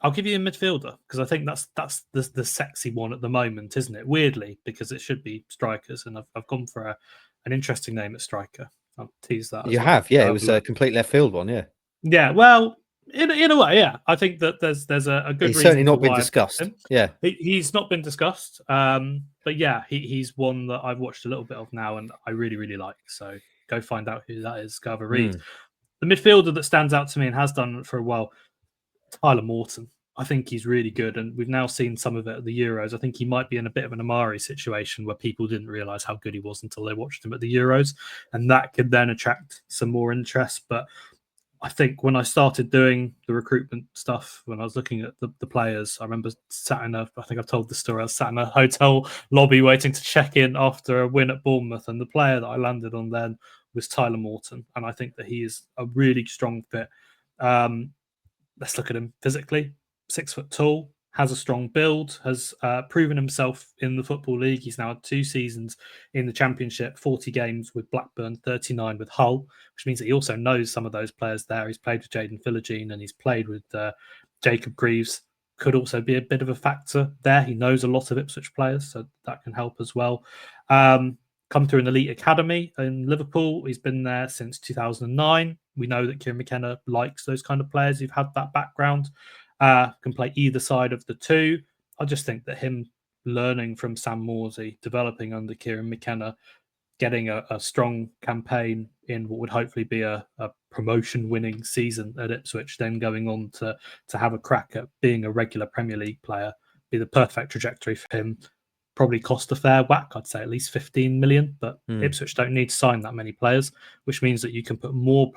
I'll give you a midfielder because I think that's the sexy one at the moment, isn't it? Weirdly, because it should be strikers, and I've gone for an interesting name at striker. I'll tease that. You have, yeah. It was a complete left field one, yeah. Yeah, well, in a way, yeah. I think that there's a good. He's reason certainly not been discussed. Yeah, he's not been discussed. But yeah, he's one that I've watched a little bit of now, and I really really like. So go find out who that is. Go have a read. The midfielder that stands out to me and has done for a while, Tyler Morton. I think he's really good, and we've now seen some of it at the Euros. I think he might be in a bit of an Amari situation where people didn't realise how good he was until they watched him at the Euros, and that could then attract some more interest. But I think when I started doing the recruitment stuff, when I was looking at the players, I remember I think I've told the story, I was sat in a hotel lobby waiting to check in after a win at Bournemouth, and the player that I landed on then was Tyler Morton, and I think that he is a really strong fit. Let's look at him physically. 6 foot tall, has a strong build, has proven himself in the Football League. He's now had 2 seasons in the Championship, 40 games with Blackburn, 39 with Hull, which means that he also knows some of those players there. He's played with Jayden Philogene and he's played with Jacob Greaves. Could also be a bit of a factor there. He knows a lot of Ipswich players, so that can help as well. Come through an elite academy in Liverpool. He's been there since 2009. We know that Kieran McKenna likes those kind of players who've had that background. Can play either side of the two. I just think that him learning from Sam Morsey, developing under Kieran McKenna, getting a strong campaign in what would hopefully be a promotion-winning season at Ipswich, then going on to have a crack at being a regular Premier League player, be the perfect trajectory for him. Probably cost a fair whack, I'd say at least 15 million, but Ipswich don't need to sign that many players, which means that you can put more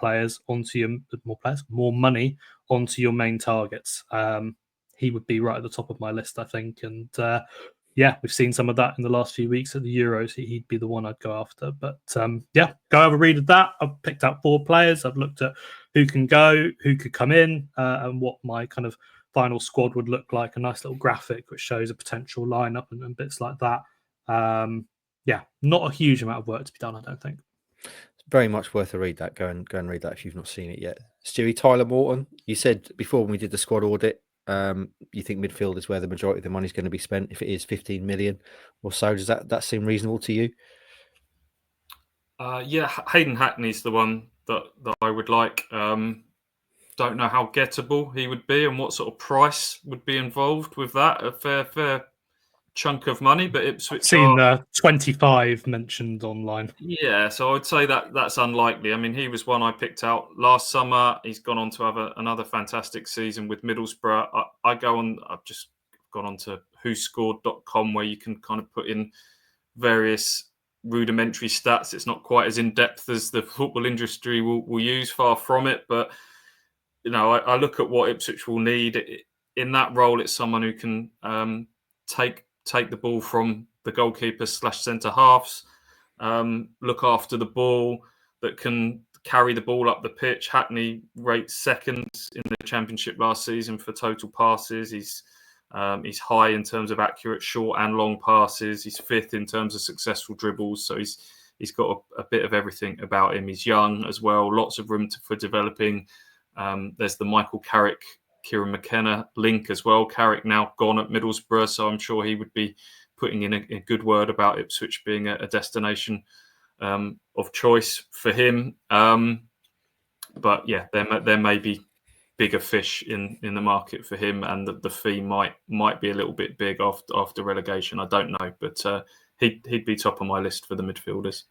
money onto your main targets. He would be right at the top of my list, I think. And yeah, we've seen some of that in the last few weeks at the Euros. He'd be the one I'd go after. But yeah, go have a read of that. I've picked out 4 players. I've looked at who can go, who could come in, and what my kind of final squad would look like. A nice little graphic which shows a potential lineup and bits like that. Yeah, not a huge amount of work to be done, I don't think. It's very much worth a read. That go and read that if you've not seen it yet. Stewie, Tyler Morton, you said before when we did the squad audit, you think midfield is where the majority of the money is going to be spent. If it is 15 million or so, does that seem reasonable to you? Yeah, Hayden Hackney's the one that I would like. Don't know how gettable he would be and what sort of price would be involved with that. A fair chunk of money, but Ipswich I've seen 25 mentioned online. Yeah, so I would say that's unlikely. I mean, he was one I picked out last summer. He's gone on to have another fantastic season with Middlesbrough. I've just gone on to whoscored.com where you can kind of put in various rudimentary stats. It's not quite as in-depth as the football industry will use, far from it, but you know, I look at what Ipswich will need in that role. It's someone who can take the ball from the goalkeeper / centre halves, look after the ball, that can carry the ball up the pitch. Hackney rates second in the Championship last season for total passes. He's high in terms of accurate short and long passes. He's 5th in terms of successful dribbles. So he's got a bit of everything about him. He's young as well. Lots of room for developing. There's the Michael Carrick, Kieran McKenna link as well. Carrick now gone at Middlesbrough, so I'm sure he would be putting in a good word about Ipswich being a destination of choice for him. But yeah, there may be bigger fish in the market for him, and the fee might be a little bit big after relegation. I don't know, but he'd be top of my list for the midfielders.